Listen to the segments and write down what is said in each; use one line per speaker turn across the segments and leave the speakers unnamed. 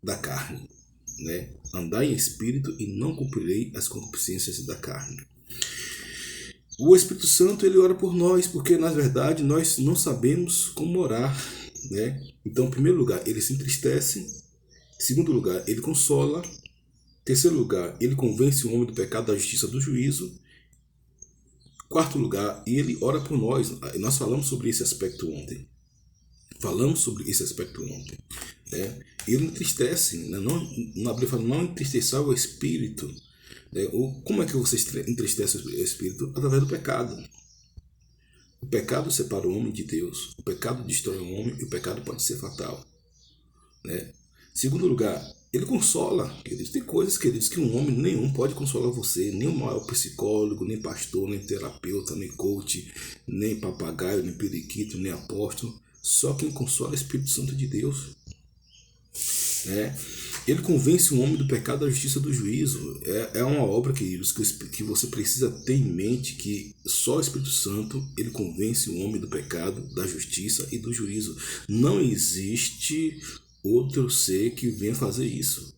da carne, né? Andai em espírito e não cumprirei as concupiscências da carne. O Espírito Santo, ele ora por nós, porque na verdade nós não sabemos como orar, né? Então, em primeiro lugar, ele se entristece. Em segundo lugar, ele consola. Em terceiro lugar, ele convence o homem do pecado, da justiça, do juízo. Em quarto lugar, ele ora por nós. Nós falamos sobre esse aspecto ontem. Né? Ele entristece, né? Na Bíblia fala, não entristeçar o Espírito. Né? Como é que você entristece o Espírito? Através do pecado. O pecado separa o homem de Deus. O pecado destrói o homem e o pecado pode ser fatal. Né? Segundo lugar, ele consola, queridos. Tem coisas, queridos, que um homem nenhum pode consolar você. Nem o maior psicólogo, nem pastor, nem terapeuta, nem coach, nem papagaio, nem periquito, nem apóstolo. Só quem consola é o Espírito Santo de Deus. Né? Ele convence o homem do pecado, da justiça, do juízo. É uma obra, queridos, que você precisa ter em mente, que só o Espírito Santo ele convence o homem do pecado, da justiça e do juízo. Não existe outro ser que venha fazer isso.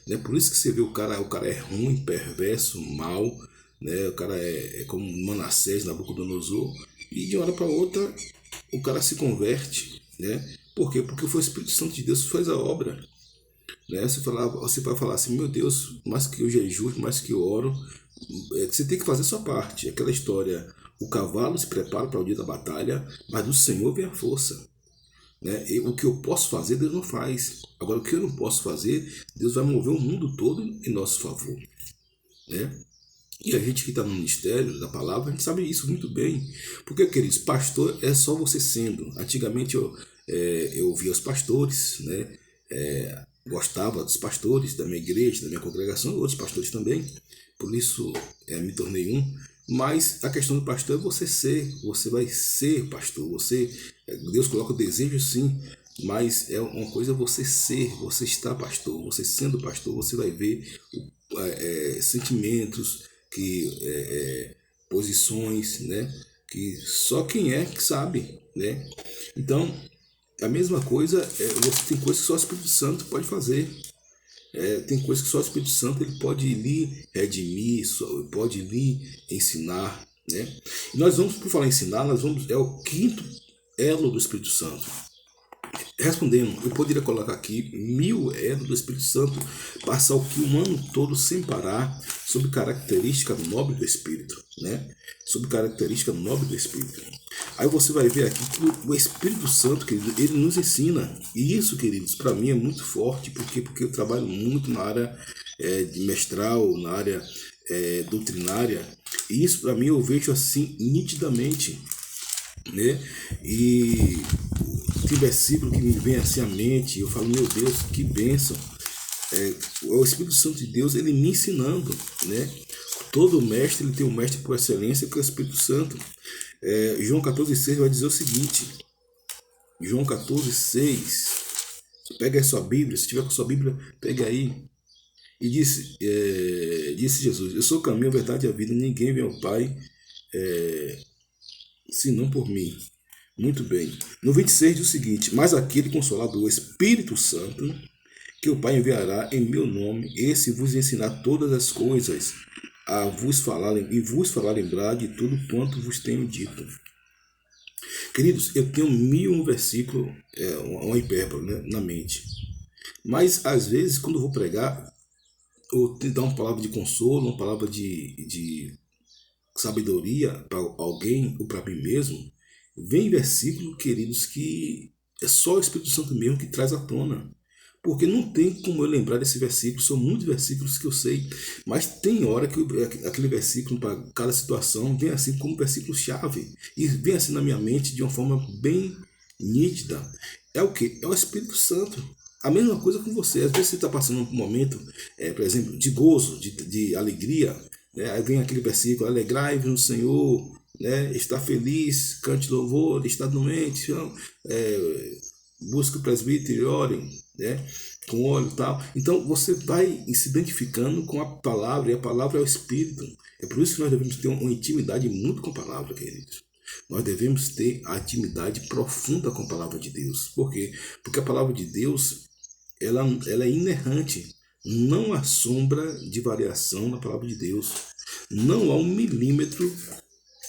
Né? Por isso que você vê o cara é ruim, perverso, mau, né? O cara é como Manassés, Nabucodonosor, e de uma hora para outra o cara se converte. Né? Por quê? Porque foi o Espírito Santo de Deus que faz a obra. Né? Você vai falar assim, meu Deus, mais que eu jejuo, mais que eu oro, você tem que fazer a sua parte. Aquela história, o cavalo se prepara para o dia da batalha, mas do Senhor vem a força. Né? O que eu posso fazer, Deus não faz. Agora, o que eu não posso fazer, Deus vai mover o mundo todo em nosso favor. Né? E a gente que está no ministério da palavra, a gente sabe isso muito bem. Porque, queridos, pastor é só você sendo. Antigamente eu ouvia os pastores, né? Gostava dos pastores da minha igreja, da minha congregação, outros pastores também. Por isso me tornei um. Mas a questão do pastor é você vai ser pastor. Deus coloca o desejo sim, mas é uma coisa você está pastor. Você sendo pastor, você vai ver sentimentos, posições, né? Que só quem é que sabe, né? Então, a mesma coisa, tem coisas que só o Espírito Santo pode fazer. Tem coisas que só o Espírito Santo ele pode lhe redimir, pode lhe ensinar. Né? E nós vamos, por falar em ensinar, é o quinto elo do Espírito Santo. Respondendo, eu poderia colocar aqui 1000 elos do Espírito Santo, passar o que um ano todo sem parar, sobre característica nobre do Espírito, né? Sobre característica nobre do Espírito. Aí você vai ver aqui que o Espírito Santo, querido, ele nos ensina. E isso, queridos, para mim é muito forte, porque eu trabalho muito na área de mestral, na área doutrinária. E isso para mim eu vejo assim nitidamente, né? E tem versículo que me vem assim à mente, eu falo, meu Deus, que bênção. O Espírito Santo de Deus, ele me ensinando, né? Todo mestre, ele tem um mestre por excelência, que é o Espírito Santo. João 14,6 vai dizer o seguinte, João 14,6, pega aí sua Bíblia, se tiver com sua Bíblia, pega aí. E disse Jesus, eu sou o caminho, a verdade e a vida, ninguém vem ao Pai senão por mim. Muito bem. No 26 diz o seguinte, mas aquele Consolador, o Espírito Santo, que o Pai enviará em meu nome, esse vos ensinar todas as coisas, a vos falar lembrar de tudo quanto vos tenho dito. Queridos, eu tenho 1001 versículos, uma hipérbole, né, na mente. Mas, às vezes, quando eu vou pregar, ou dar uma palavra de consolo, uma palavra de sabedoria para alguém ou para mim mesmo, vem versículo, queridos, que é só o Espírito Santo mesmo que traz à tona. Porque não tem como eu lembrar desse versículo, são muitos versículos que eu sei, mas tem hora que aquele versículo para cada situação vem assim como versículo-chave, e vem assim na minha mente de uma forma bem nítida. É o que? É o Espírito Santo. A mesma coisa com você. Às vezes você está passando um momento, por exemplo, de gozo, de alegria, né? Aí vem aquele versículo, alegrai-vos no Senhor, né? Está feliz, cante louvor, está doente, busque o presbítero e ore, né? Com óleo e tal. Então você vai se identificando com a palavra, e a palavra é o Espírito. É por isso que nós devemos ter uma intimidade muito com a palavra, queridos. Nós devemos ter a intimidade profunda com a palavra de Deus. Por quê? Porque a palavra de Deus, ela é inerrante. Não há sombra de variação na palavra de Deus. Não há 1 milímetro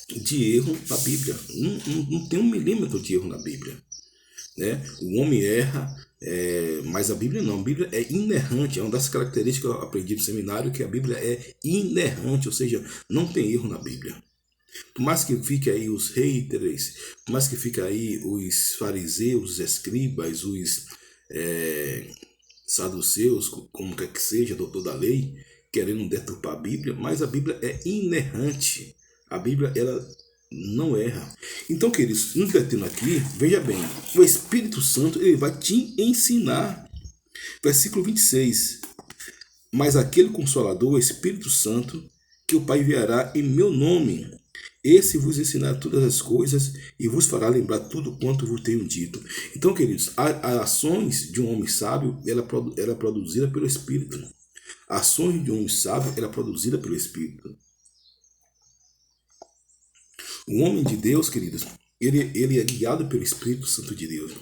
de erro na Bíblia. Não tem 1 milímetro de erro na Bíblia. Né? O homem erra, mas a Bíblia não. A Bíblia é inerrante. É uma das características que eu aprendi no seminário, que a Bíblia é inerrante, ou seja, não tem erro na Bíblia. Por mais que fique aí os haters, por mais que fique aí os fariseus, os escribas, os saduceus, como quer que seja, doutor da lei, querendo deturpar a Bíblia, mas a Bíblia é inerrante. A Bíblia, ela não erra. Então, queridos, nos detendo aqui, veja bem, o Espírito Santo, ele vai te ensinar. Versículo 26. Mas aquele Consolador, o Espírito Santo, que o Pai enviará em meu nome, esse vos ensinará todas as coisas e vos fará lembrar tudo quanto vos tenho dito. Então, queridos, as ações de um homem sábio, ela é produzida pelo Espírito. Ações de um homem sábio, ela é produzida pelo Espírito. O homem de Deus, queridos, ele é guiado pelo Espírito Santo de Deus.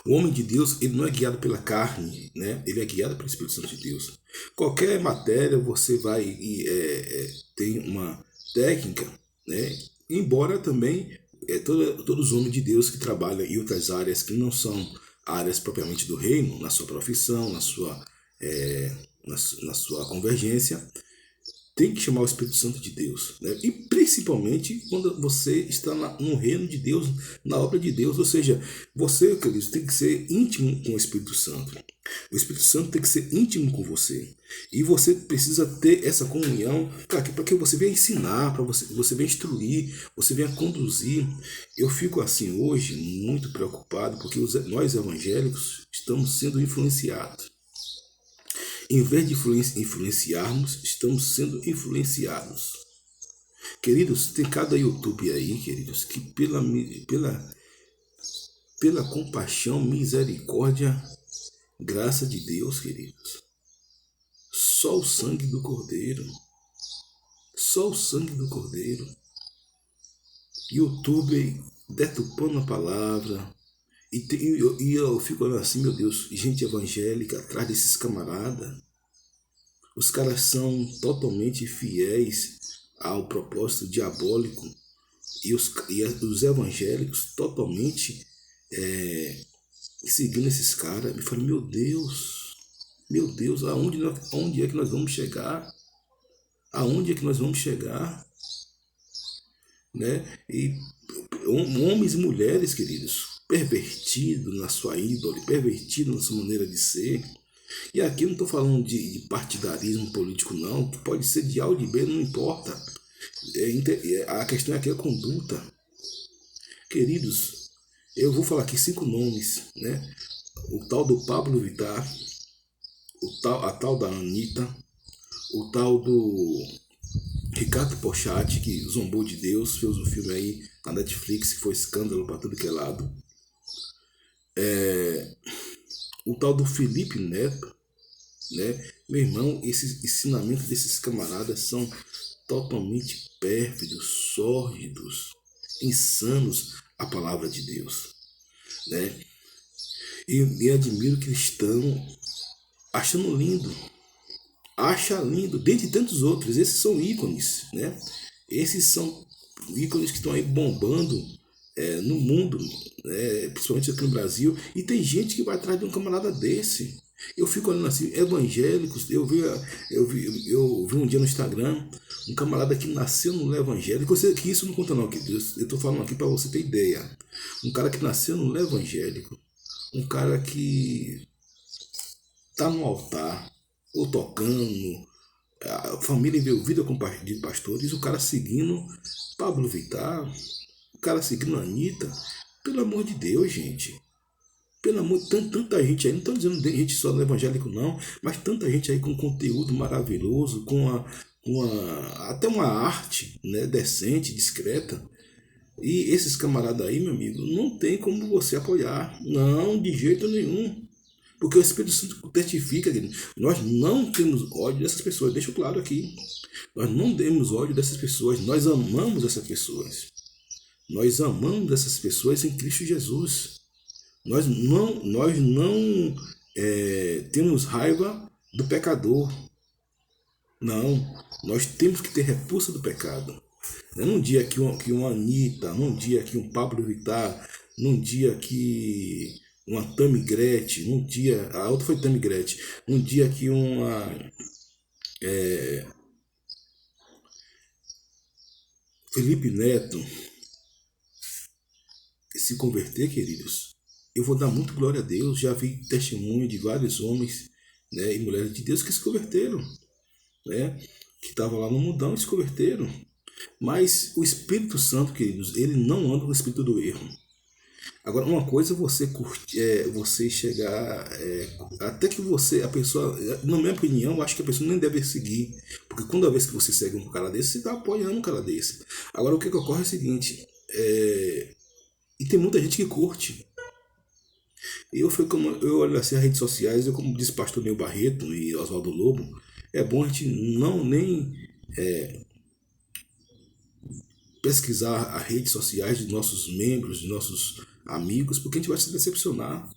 O homem de Deus, ele não é guiado pela carne, né? Ele é guiado pelo Espírito Santo de Deus. Qualquer matéria você vai tem uma técnica, né? Embora também todos os homens de Deus que trabalham em outras áreas que não são áreas propriamente do reino, na sua profissão, na sua convergência, tem que chamar o Espírito Santo de Deus, né? E principalmente quando você está no reino de Deus, na obra de Deus, ou seja, você, queridos, tem que ser íntimo com o Espírito Santo. O Espírito Santo tem que ser íntimo com você. E você precisa ter essa comunhão para que você venha ensinar, para você venha instruir, você venha conduzir. Eu fico assim hoje muito preocupado porque nós evangélicos estamos sendo influenciados. Em vez de influenciarmos, estamos sendo influenciados. Queridos, tem cada YouTube aí, queridos, que pela compaixão, misericórdia, graça de Deus, queridos, só o sangue do Cordeiro. Só o sangue do Cordeiro. YouTube deturpando a palavra. E eu fico olhando assim, meu Deus, gente evangélica atrás desses camaradas. Os caras são totalmente fiéis ao propósito diabólico. E os evangélicos totalmente seguindo esses caras. Me falo, meu Deus, aonde é que nós vamos chegar? Aonde é que nós vamos chegar? Né? E homens e mulheres, queridos, pervertido na sua índole, pervertido na sua maneira de ser. E aqui eu não estou falando de partidarismo político não, que pode ser de A ou de B, não importa. A questão é aqui a conduta. Queridos, eu vou falar aqui 5 nomes, né? O tal do Pablo Vittar, a tal da Anitta, o tal do Ricardo Pochati, que zombou de Deus, fez um filme aí na Netflix que foi escândalo para tudo que é lado. O tal do Felipe Neto, né? Meu irmão, esses ensinamentos desses camaradas são totalmente pérfidos, sórdidos, insanos à palavra de Deus, né? E admiro que eles estão achando lindo, acha lindo, dentre tantos outros. Esses são ícones, né? Esses são ícones que estão aí bombando no mundo, principalmente aqui no Brasil, e tem gente que vai atrás de um camarada desse. Eu fico olhando assim, evangélicos. Eu vi um dia no Instagram um camarada que nasceu no evangélico. Eu sei que isso não conta não, que eu estou falando aqui para você ter ideia. Um cara que nasceu no evangélico, um cara que tá no altar ou tocando, a família envolvida com de pastores, o cara seguindo Pablo Vittar, o cara seguindo a Anitta. Pelo amor de Deus, gente. Pelo amor de tanta gente aí, não estou dizendo de gente só no evangélico não, mas tanta gente aí com conteúdo maravilhoso, até uma arte, né, decente, discreta. E esses camaradas aí, meu amigo, não tem como você apoiar. Não, de jeito nenhum. Porque o Espírito Santo testifica que nós não temos ódio dessas pessoas. Deixo claro aqui. Nós não temos ódio dessas pessoas. Nós amamos essas pessoas. Nós amamos essas pessoas em Cristo Jesus. Nós não temos raiva do pecador. Não, nós temos que ter repulsa do pecado. Num dia que uma Anitta, num dia que um Pablo Vittar, num dia que uma Tammy Gretchen, num dia, a outra foi Tammy Gretchen, num dia que uma Felipe Neto se converter, queridos, eu vou dar muito glória a Deus. Já vi testemunho de vários homens, né, e mulheres de Deus que se converteram, né, que estavam lá no mundão e se converteram. Mas o Espírito Santo, queridos, ele não anda com o espírito do erro. Agora, uma coisa é você curtir, você chegar, até que você, a pessoa, na minha opinião, eu acho que a pessoa nem deve seguir, porque toda vez que você segue um cara desse, você está apoiando um cara desse. Agora, o que ocorre é o seguinte, e tem muita gente que curte. Eu olho assim as redes sociais, eu como disse pastor Neu Barreto e Oswaldo Lobo, é bom a gente não nem pesquisar as redes sociais de nossos membros, de nossos amigos, porque a gente vai se decepcionar.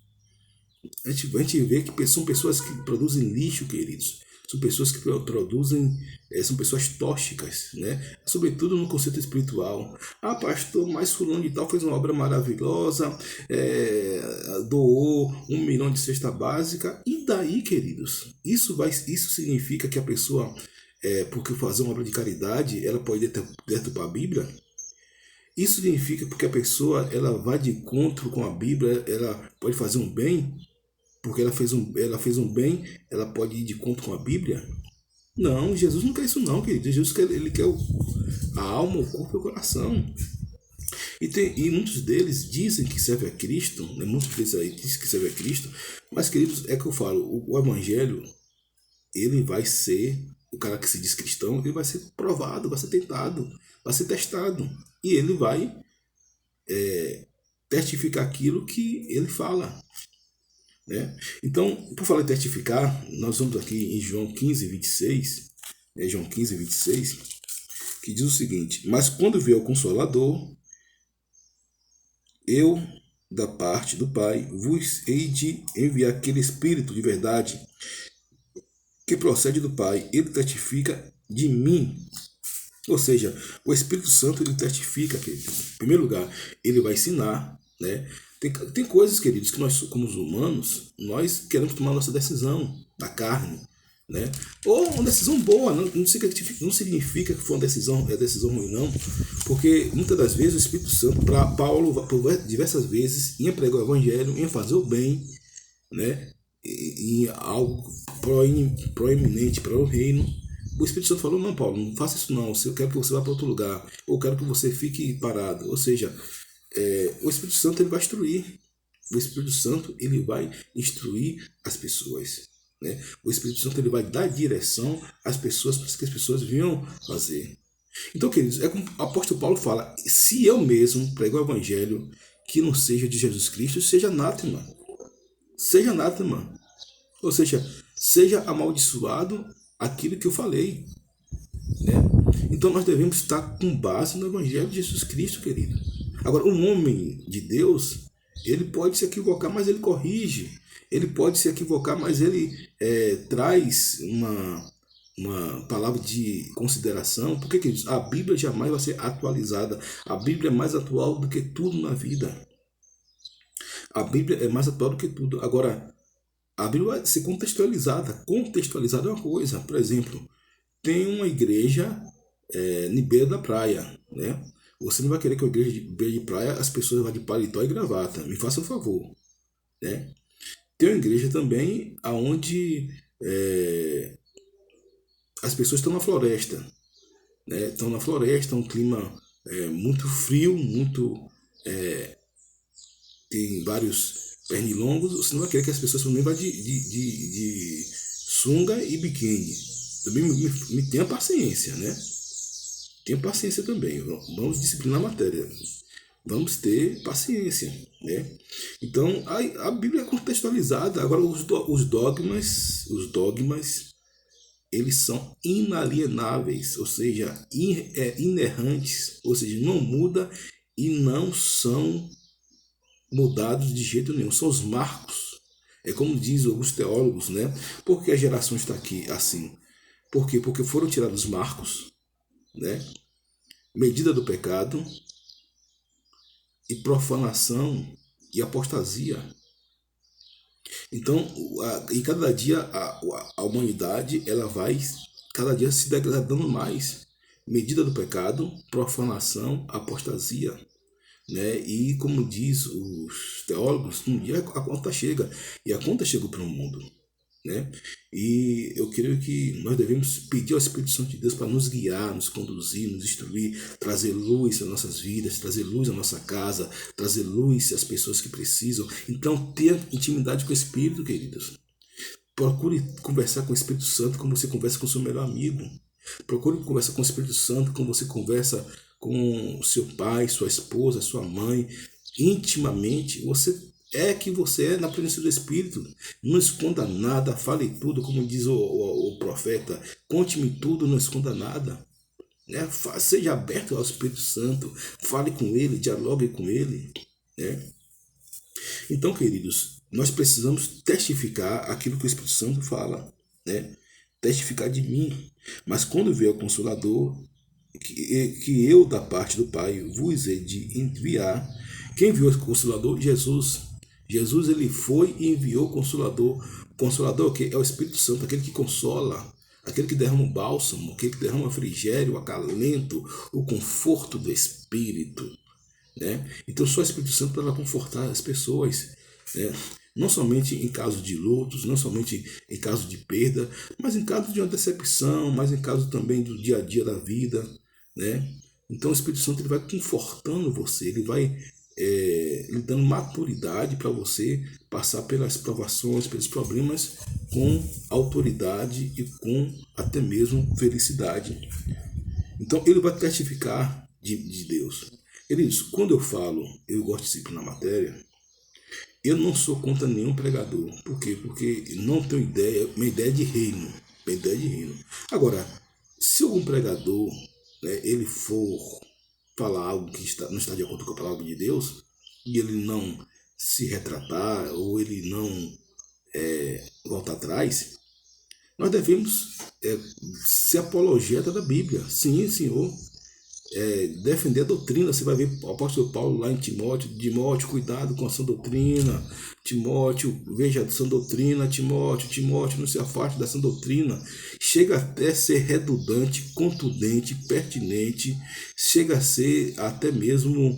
A gente vê que são pessoas que produzem lixo, queridos. São pessoas que produzem, são pessoas tóxicas, né? Sobretudo no conceito espiritual. Ah, pastor, mas fulano de tal fez uma obra maravilhosa, doou 1 milhão de cesta básica. E daí, queridos? Isso significa que a pessoa, porque fazer uma obra de caridade, ela pode deturpar a Bíblia? Isso significa porque a pessoa ela vai de encontro com a Bíblia, ela pode fazer um bem? Porque ela fez um bem, ela pode ir de encontro com a Bíblia? Não, Jesus não quer isso não, querido. Jesus ele quer a alma, o corpo e o coração. E muitos deles dizem que serve a Cristo, né? Muitos deles aí dizem que serve a Cristo, mas, queridos, é que eu falo, o Evangelho, ele vai ser, o cara que se diz cristão, ele vai ser provado, vai ser tentado, vai ser testado. E ele vai testificar aquilo que ele fala. Né? Então, por falar em testificar, nós vamos aqui em João 15, 26, João 15, 26, que diz o seguinte: mas quando vier o Consolador, eu, da parte do Pai, vos hei de enviar aquele Espírito de verdade que procede do Pai. Ele testifica de mim. Ou seja, o Espírito Santo ele testifica, querido. Em primeiro lugar, ele vai ensinar, né? Tem coisas, queridos, que nós, como os humanos, nós queremos tomar nossa decisão da carne, né? Ou uma decisão boa, não significa que foi uma decisão ruim, não, porque muitas das vezes o Espírito Santo, para Paulo, por diversas vezes, ia pregar o Evangelho, ia fazer o bem, né? Em algo proeminente para o reino. O Espírito Santo falou: não, Paulo, não faça isso não, eu quero que você vá para outro lugar, ou quero que você fique parado. Ou seja, o Espírito Santo ele vai instruir. O Espírito Santo ele vai instruir as pessoas, né? O Espírito Santo ele vai dar direção às pessoas para que as pessoas venham fazer. Então, queridos, é como o apóstolo Paulo fala: se eu mesmo prego o Evangelho que não seja de Jesus Cristo, seja anátema. Seja anátema. Ou seja, seja amaldiçoado aquilo que eu falei, né? Então nós devemos estar com base no Evangelho de Jesus Cristo, querido. Agora, um homem de Deus, ele pode se equivocar, mas ele corrige. Ele pode se equivocar, mas ele traz uma palavra de consideração. Porque, queridos, a Bíblia jamais vai ser atualizada. A Bíblia é mais atual do que tudo na vida. A Bíblia é mais atual do que tudo. Agora, a Bíblia vai ser contextualizada. Contextualizada é uma coisa. Por exemplo, tem uma igreja em beira da praia, né? Você não vai querer que a igreja de beira de praia as pessoas vão de paletó e gravata. Me faça um favor, né? Tem uma igreja também onde as pessoas estão na floresta, né? Estão na floresta, um clima muito frio, tem vários pernilongos. Você não vai querer que as pessoas também vá de sunga e biquíni. Também me tenha paciência, né? Tenha paciência também. Vamos disciplinar a matéria. Vamos ter paciência, né? Então, a Bíblia é contextualizada. Agora, os dogmas, eles são inalienáveis, ou seja, inerrantes, ou seja, não muda e não são mudados de jeito nenhum. São os marcos. É como diz alguns teólogos, né? Por que a geração está aqui assim? Por quê? Porque foram tirados marcos, né? Medida do pecado e profanação e apostasia. Então, e cada dia a humanidade ela vai cada dia se degradando mais. Medida do pecado, profanação, apostasia. Né? E como diz os teólogos, um dia a conta chega. E a conta chegou para o mundo. Né? E eu creio que nós devemos pedir ao Espírito Santo de Deus para nos guiar, nos conduzir, nos instruir, trazer luz às nossas vidas, trazer luz à nossa casa, trazer luz às pessoas que precisam. Então, ter intimidade com o Espírito, queridos. Procure conversar com o Espírito Santo como você conversa com o seu melhor amigo. Procure conversar com o Espírito Santo como você conversa com seu pai, sua esposa, sua mãe. Intimamente, você é na presença do Espírito. Não esconda nada, fale tudo, como diz o profeta. Conte-me tudo, não esconda nada. Né? Seja aberto ao Espírito Santo, fale com ele, dialogue com ele. Né? Então, queridos, nós precisamos testificar aquilo que o Espírito Santo fala, né? Testificar de mim. Mas quando vier o Consolador, que eu, da parte do Pai, vos hei de enviar. Quem enviou o Consolador? Jesus. Jesus, ele foi e enviou o Consolador. Consolador que é o Espírito Santo, aquele que consola, aquele que derrama o bálsamo, aquele que derrama o refrigério, o acalento, o conforto do Espírito. Né? Então só o Espírito Santo para confortar as pessoas, né? Não somente em caso de lutos, não somente em caso de perda, mas em caso de uma decepção, mas em caso também do dia a dia da vida, né? Então o Espírito Santo ele vai confortando você, ele vai lhe dando maturidade para você passar pelas provações, pelos problemas com autoridade e com até mesmo felicidade. Então ele vai testificar de Deus. Ele diz, quando eu falo, eu gosto de disciplinar matéria, eu não sou contra nenhum pregador. Por quê? Porque não tenho ideia, uma ideia de reino. Uma ideia de reino. Agora, se algum pregador, né, ele for falar algo que não está de acordo com a palavra de Deus, e ele não se retratar, ou ele não voltar atrás, nós devemos ser apologeta da Bíblia. Sim, senhor. Defender a doutrina. Você vai ver o apóstolo Paulo lá em Timóteo, cuidado com a sã doutrina. Timóteo, veja a sã doutrina. Timóteo, não se afaste da sã doutrina. Chega até a ser redundante, contundente, pertinente, chega a ser até mesmo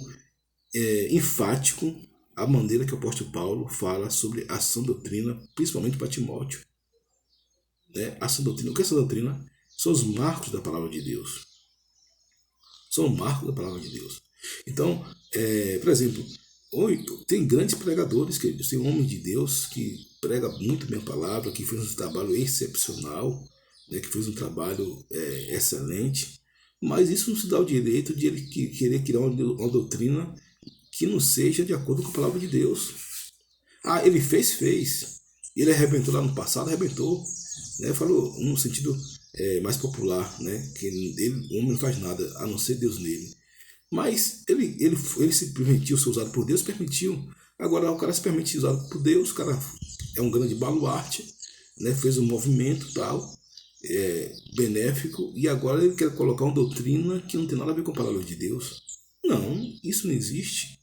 enfático a maneira que o apóstolo Paulo fala sobre a sã doutrina, principalmente para Timóteo. Né? A sã doutrina, o que é essa doutrina? São os marcos da palavra de Deus. São marcos da palavra de Deus. Então, por exemplo, tem grandes pregadores, queridos, tem homens de Deus que pregam muito bem a palavra, que fez um trabalho excepcional, né, que fez um trabalho excelente, mas isso não se dá o direito de ele querer criar uma doutrina que não seja de acordo com a palavra de Deus. Ah, ele fez. Ele arrebentou lá no passado, arrebentou. Né? Falou no sentido mais popular, né? Que o homem não faz nada a não ser Deus nele. Mas ele se permitiu ser usado por Deus, permitiu. Agora o cara se permite ser usado por Deus, o cara é um grande baluarte, né? Fez um movimento tal, benéfico, e agora ele quer colocar uma doutrina que não tem nada a ver com a palavra de Deus. Não, isso não existe.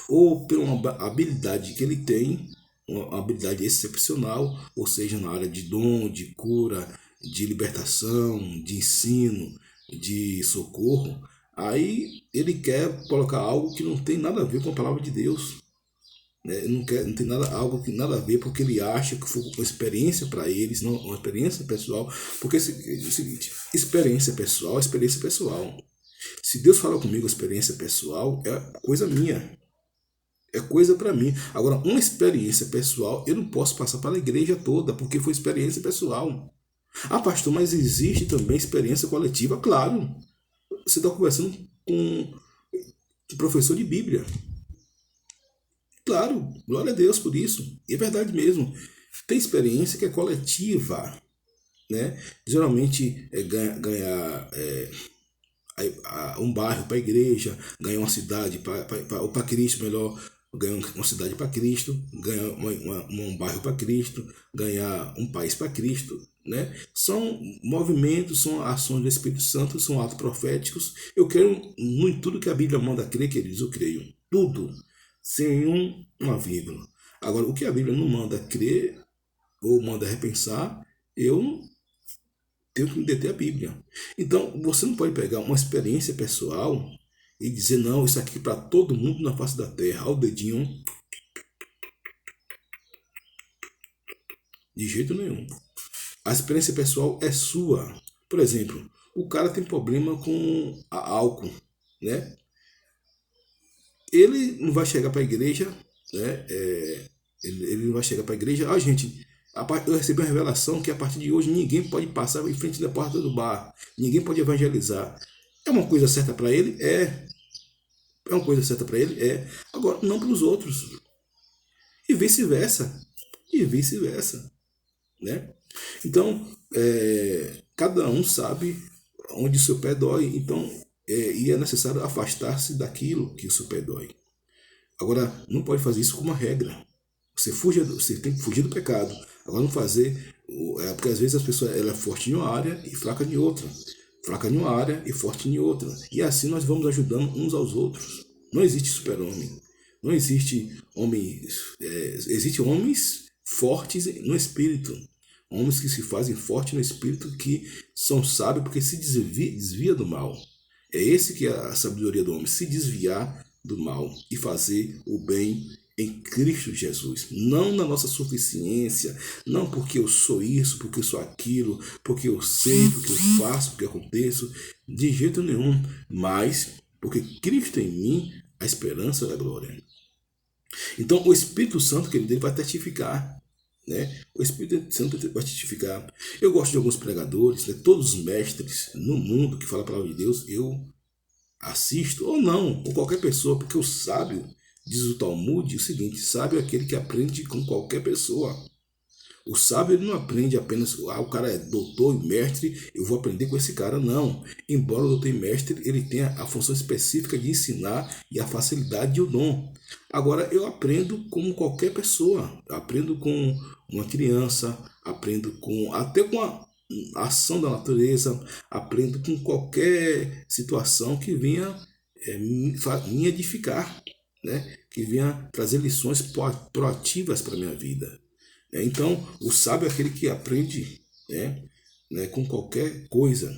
Ou pela uma habilidade que ele tem, uma habilidade excepcional, ou seja, na área de dom, de cura, de libertação, de ensino, de socorro, aí ele quer colocar algo que não tem nada a ver com a palavra de Deus. Né? Não tem algo que nada a ver, porque ele acha que foi uma experiência para eles, não uma experiência pessoal. Porque é o seguinte, experiência pessoal. Se Deus fala comigo experiência pessoal, é coisa minha. É coisa para mim. Agora, uma experiência pessoal, eu não posso passar para a igreja toda, porque foi experiência pessoal. Ah, pastor, mas existe também experiência coletiva? Claro. Você está conversando com um professor de Bíblia. Claro, glória a Deus por isso. E é verdade mesmo. Tem experiência que é coletiva. Né? Geralmente ganhar um bairro para a igreja, ganhar uma cidade para Cristo, melhor, ganhar uma cidade para Cristo, ganhar um bairro para Cristo, ganhar um país para Cristo, né? São movimentos, são ações do Espírito Santo, são atos proféticos. Eu creio em tudo que a Bíblia manda crer, queridos, eu creio. Tudo, sem uma vírgula. Agora, o que a Bíblia não manda crer ou manda repensar, eu tenho que me deter à Bíblia. Então, você não pode pegar uma experiência pessoal e dizer, não, isso aqui para todo mundo na face da terra, ao dedinho, de jeito nenhum. A experiência pessoal é sua. Por exemplo, o cara tem problema com álcool, né? Ele não vai chegar para a igreja, né? Ele não vai chegar para a igreja, gente, eu recebi uma revelação que a partir de hoje ninguém pode passar em frente da porta do bar, ninguém pode evangelizar. É uma coisa certa para ele? É uma coisa certa para ele? Agora, não para os outros. E vice-versa. Né? Então, cada um sabe onde o seu pé dói. Então, e é necessário afastar-se daquilo que o seu pé dói. Agora, não pode fazer isso como uma regra. Você tem que fugir do pecado. Agora, não fazer... porque às vezes as pessoas ela é forte em uma área e fraca em outra. Fraca em uma área e forte em outra. E assim nós vamos ajudando uns aos outros. Não existe super-homem. Não existe homens... Existem homens fortes no espírito. Homens que se fazem fortes no espírito, que são sábios porque se desvia do mal. É esse que é a sabedoria do homem. Se desviar do mal e fazer o bem em Cristo Jesus, não na nossa suficiência, não porque eu sou isso, porque eu sou aquilo, porque eu sei, porque eu faço, porque eu aconteço, de jeito nenhum, mas porque Cristo em mim, a esperança da glória. Então o Espírito Santo, querido, ele vai testificar, né? O Espírito Santo vai testificar. Eu gosto de alguns pregadores, né? Todos os mestres no mundo que falam a palavra de Deus, eu assisto, ou não, ou qualquer pessoa, porque o sábio, diz o Talmud, o seguinte: sábio é aquele que aprende com qualquer pessoa. O sábio ele não aprende apenas, o cara é doutor e mestre, eu vou aprender com esse cara, não. Embora o doutor e mestre ele tenha a função específica de ensinar e a facilidade e o dom. Agora eu aprendo como qualquer pessoa, aprendo com uma criança, aprendo até com a ação da natureza, aprendo com qualquer situação que venha me edificar, né? Que venha trazer lições proativas para a minha vida. Então, o sábio é aquele que aprende, com qualquer coisa.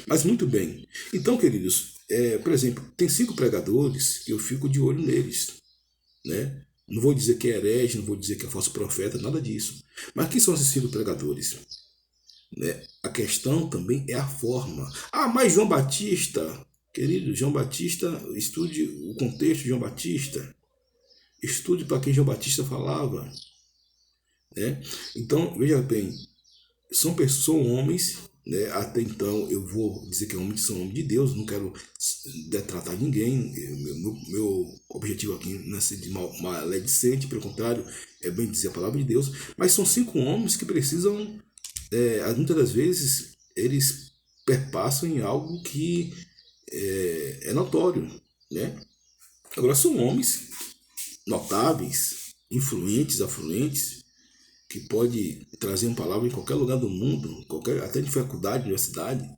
Mas muito bem. Então, queridos, por exemplo, tem 5 pregadores que eu fico de olho neles, né? Não vou dizer que é herege, não vou dizer que é falso profeta, nada disso. Mas quem são esses 5 pregadores? Né? A questão também é a forma. Mas João Batista, querido, João Batista, estude o contexto de João Batista. Estude para quem João Batista falava. Né? Então, veja bem, são homens, né? Até então eu vou dizer que são homens de Deus, não quero detratar ninguém. Meu objetivo aqui não é ser de maledicente, pelo contrário, é bem dizer a palavra de Deus. Mas são 5 homens que precisam, muitas das vezes, eles perpassam em algo que é notório, né? Agora, são homens notáveis, influentes, afluentes, que pode trazer uma palavra em qualquer lugar do mundo, até de faculdade, universidade.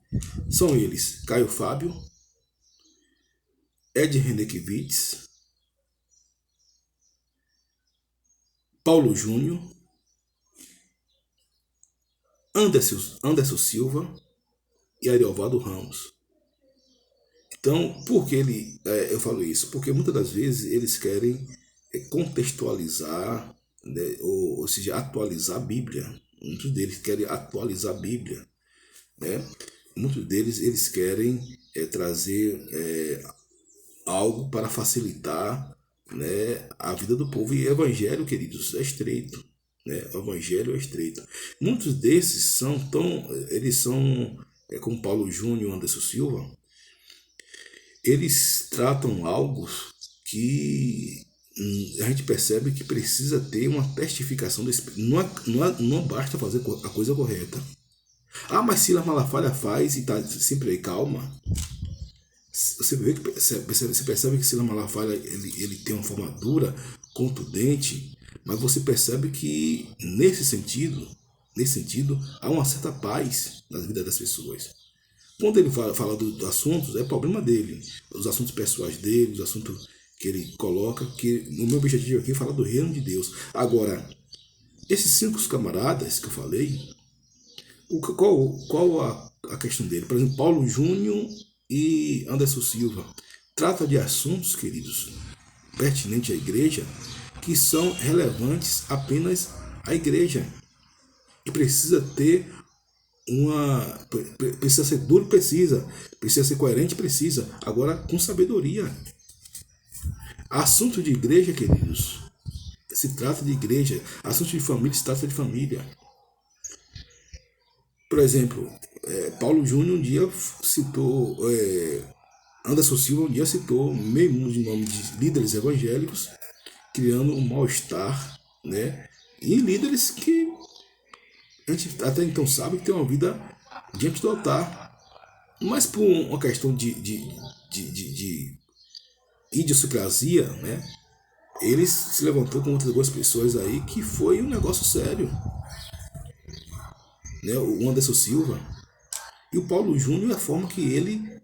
São eles: Caio Fábio, Ed Renekiewicz, Paulo Júnior, Anderson Silva e Ariovaldo Ramos. Então, por que eu falo isso? Porque muitas das vezes eles querem contextualizar, né, ou seja, atualizar a Bíblia. Muitos deles querem atualizar a Bíblia, né? Muitos deles eles querem trazer algo para facilitar, né, a vida do povo. E o evangelho, queridos, é estreito, né? O evangelho é estreito. Muitos desses eles são como Paulo Júnior e Anderson Silva. Eles tratam algo que a gente percebe que precisa ter uma testificação do Espírito. Não basta fazer a coisa correta. Mas Silas Malafaia faz e está sempre aí, calma. Você percebe que Silas Malafaia ele tem uma forma dura, contundente, mas você percebe que nesse sentido, há uma certa paz na vida das pessoas. Quando ele fala dos assuntos, é problema dele, os assuntos pessoais dele, os assuntos que ele coloca, que o meu objetivo aqui é falar do reino de Deus. Agora, esses 5 camaradas que eu falei, qual a questão dele? Por exemplo, Paulo Júnior e Anderson Silva trata de assuntos, queridos, pertinentes à igreja, que são relevantes apenas à igreja. E precisa ter precisa ser duro, precisa ser coerente, precisa, agora com sabedoria. Assunto de igreja, queridos, se trata de igreja. Assunto de família, se trata de família. Por exemplo, Paulo Júnior um dia citou, Anderson Silva um dia citou meio mundo de nome de líderes evangélicos, criando um mal-estar, né? E líderes que a gente até então sabe que tem uma vida diante do altar, mas por uma questão de idiosincrasia, né? Ele se levantou com outras 2 pessoas aí, que foi um negócio sério, né? O Anderson Silva e o Paulo Júnior, a forma que ele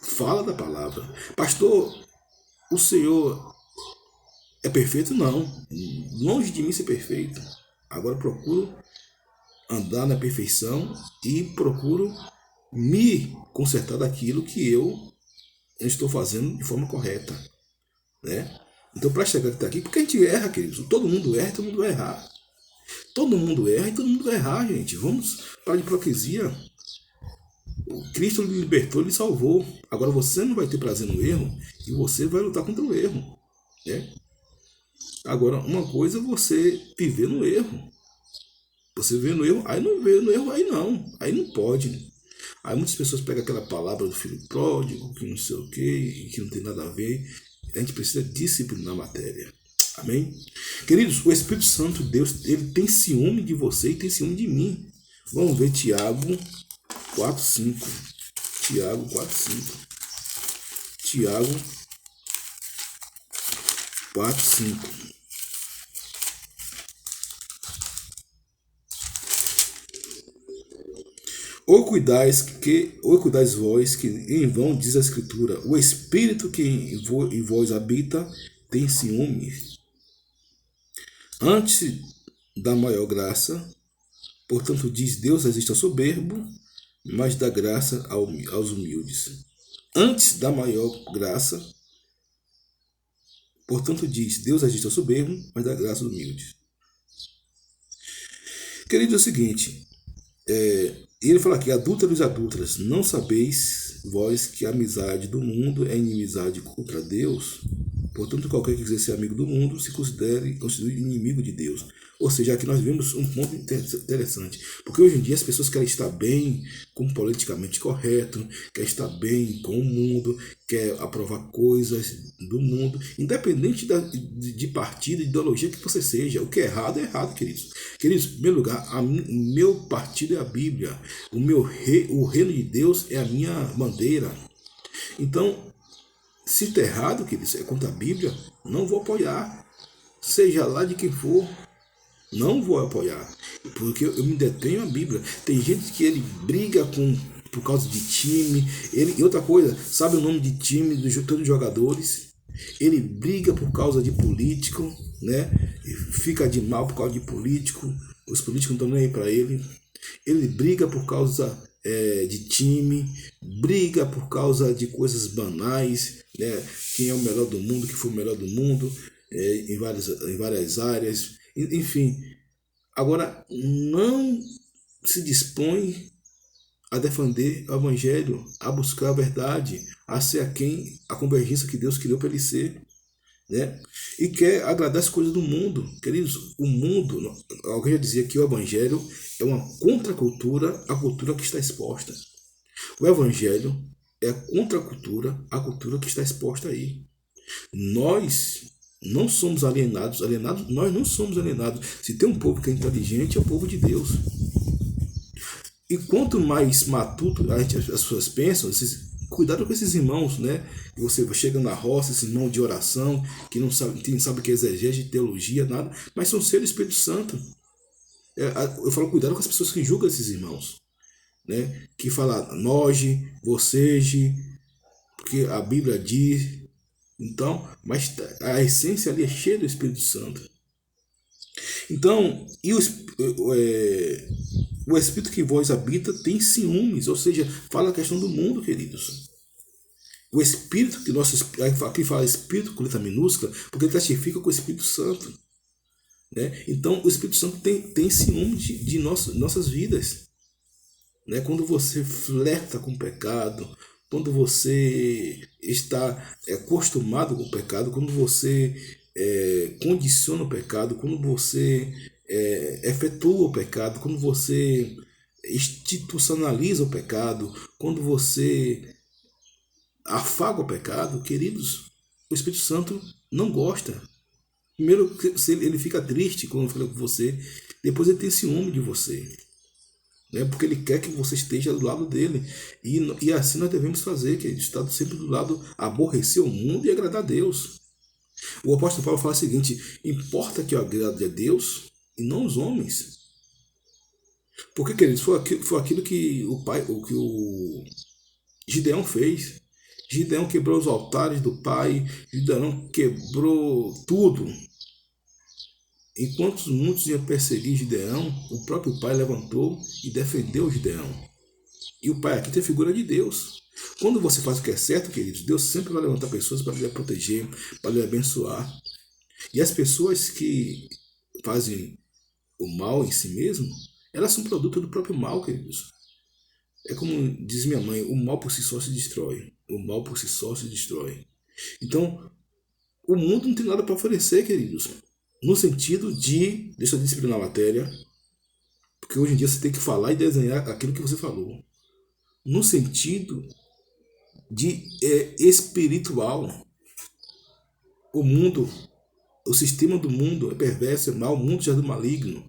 fala da palavra. Pastor, o Senhor é perfeito? Não, longe de mim ser perfeito. Agora procuro andar na perfeição e procuro me consertar daquilo que eu estou fazendo de forma correta, né? Então, para chegar até aqui, porque a gente erra, queridos, todo mundo erra, todo mundo vai errar. Todo mundo erra e todo mundo vai errar, gente. Vamos para a hipocrisia. O Cristo lhe libertou, lhe salvou. Agora você não vai ter prazer no erro e você vai lutar contra o erro, né? Agora, uma coisa é você viver no erro. Você vê no erro, aí não vê no erro, aí não pode. Aí muitas pessoas pegam aquela palavra do filho pródigo, que não sei o que, que não tem nada a ver. A gente precisa disciplinar a matéria. Amém? Queridos, o Espírito Santo, Deus, ele tem ciúme de você e tem ciúme de mim. Vamos ver Tiago 4:5. Tiago 4:5. Tiago 4:5. Ou cuidais vós, que em vão diz a Escritura, o Espírito que em vós habita tem ciúmes. Antes da maior graça, portanto diz, Deus resiste ao soberbo, mas dá graça aos humildes. Antes da maior graça, portanto diz, Deus resiste ao soberbo, mas dá graça aos humildes. Querido, é o seguinte, ele fala aqui, adúlteros e adúlteras, não sabeis vós que a amizade do mundo é inimizade contra Deus? Portanto, qualquer que quiser ser amigo do mundo se considere inimigo de Deus. Ou seja, aqui nós vemos um ponto interessante. Porque hoje em dia as pessoas querem estar bem com o politicamente correto, querem estar bem com o mundo, querem aprovar coisas do mundo, independente de partido, de ideologia que você seja. O que é errado, queridos. Queridos, em primeiro lugar, meu partido é a Bíblia. O reino de Deus é a minha bandeira. Então, se está errado, queridos, é contra a Bíblia, não vou apoiar. Seja lá de quem for, não vou apoiar. Porque eu me detenho à Bíblia. Tem gente que ele briga por causa de time. E outra coisa, sabe o nome de time de todos os jogadores? Ele briga por causa de político, né? Fica de mal por causa de político. Os políticos não estão nem aí para ele. Ele briga por causa de time, briga por causa de coisas banais, né? Quem é o melhor do mundo, quem foi o melhor do mundo, em várias áreas, enfim. Agora, não se dispõe a defender o Evangelho, a buscar a verdade, a ser a convergência que Deus criou para ele ser, né? E quer agradar as coisas do mundo. Queridos, o mundo, alguém já dizia que o Evangelho é uma contracultura à cultura que está exposta. O Evangelho é a contracultura à cultura que está exposta aí. Nós não somos alienados, nós não somos alienados. Se tem um povo que é inteligente, é o povo de Deus. E quanto mais matuto as pessoas pensam, cuidado com esses irmãos, né? Você chega na roça, esses irmãos de oração, que não sabe o que é exegese, teologia, nada, mas são seres do Espírito Santo. Eu falo, cuidado com as pessoas que julgam esses irmãos, né? Que fala nós, vocês, porque a Bíblia diz. Então, mas a essência ali é cheia do Espírito Santo. Então, o Espírito que em vós habita tem ciúmes, ou seja, fala a questão do mundo, queridos. O Espírito, aqui fala Espírito com letra minúscula, porque ele testifica com o Espírito Santo. Né? Então, o Espírito Santo tem ciúme de nossas vidas. Né? Quando você flerta com o pecado, quando você está acostumado com o pecado, quando você condiciona o pecado, quando você efetua o pecado, quando você institucionaliza o pecado, quando você afaga o pecado, queridos, o Espírito Santo não gosta. Primeiro, ele fica triste quando fala com você, depois ele tem ciúme de você. Né? Porque ele quer que você esteja do lado dele. E assim nós devemos fazer, que é estar sempre do lado, aborrecer o mundo e agradar a Deus. O apóstolo Paulo fala o seguinte: importa que eu agrade a Deus e não os homens. Porque, queridos, foi aquilo que o Gideão fez. Gideão quebrou os altares do pai, Gideão quebrou tudo. Enquanto muitos iam perseguir Gideão, o próprio pai levantou e defendeu Gideão. E o pai aqui tem a figura de Deus. Quando você faz o que é certo, queridos, Deus sempre vai levantar pessoas para lhe proteger, para lhe abençoar. E as pessoas que fazem o mal em si mesmo, elas são produto do próprio mal, queridos. É como diz minha mãe, o mal por si só se destrói. O mal por si só se destrói. Então, o mundo não tem nada para oferecer, queridos. No sentido de, deixa eu disciplinar a matéria, porque hoje em dia você tem que falar e desenhar aquilo que você falou. No sentido de espiritual. O mundo, o sistema do mundo é perverso, é mau, o mundo já é do maligno.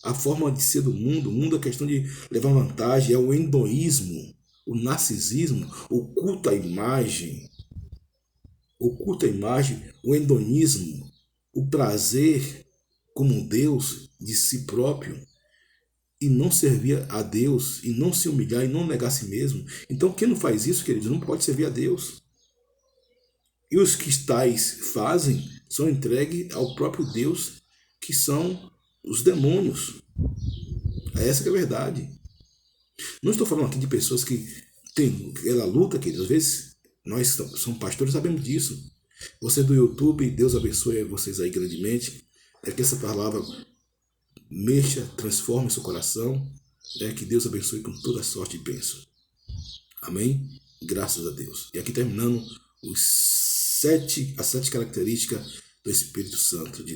A forma de ser do mundo, o mundo é questão de levar vantagem, é o endoísmo, o narcisismo, o culto à imagem, o hedonismo, o prazer como Deus de si próprio, e não servir a Deus, e não se humilhar, e não negar a si mesmo. Então quem não faz isso, queridos, não pode servir a Deus. E os que tais fazem são entregues ao próprio Deus, que são os demônios. Essa que é a verdade. Não estou falando aqui de pessoas que têm aquela luta, queridos. Às vezes nós somos pastores, sabemos disso. Você do YouTube, Deus abençoe vocês aí grandemente. É que essa palavra mexa, transforme seu coração. Que Deus abençoe com toda sorte e bênção. Amém? Graças a Deus. E aqui terminando as 7 características do Espírito Santo de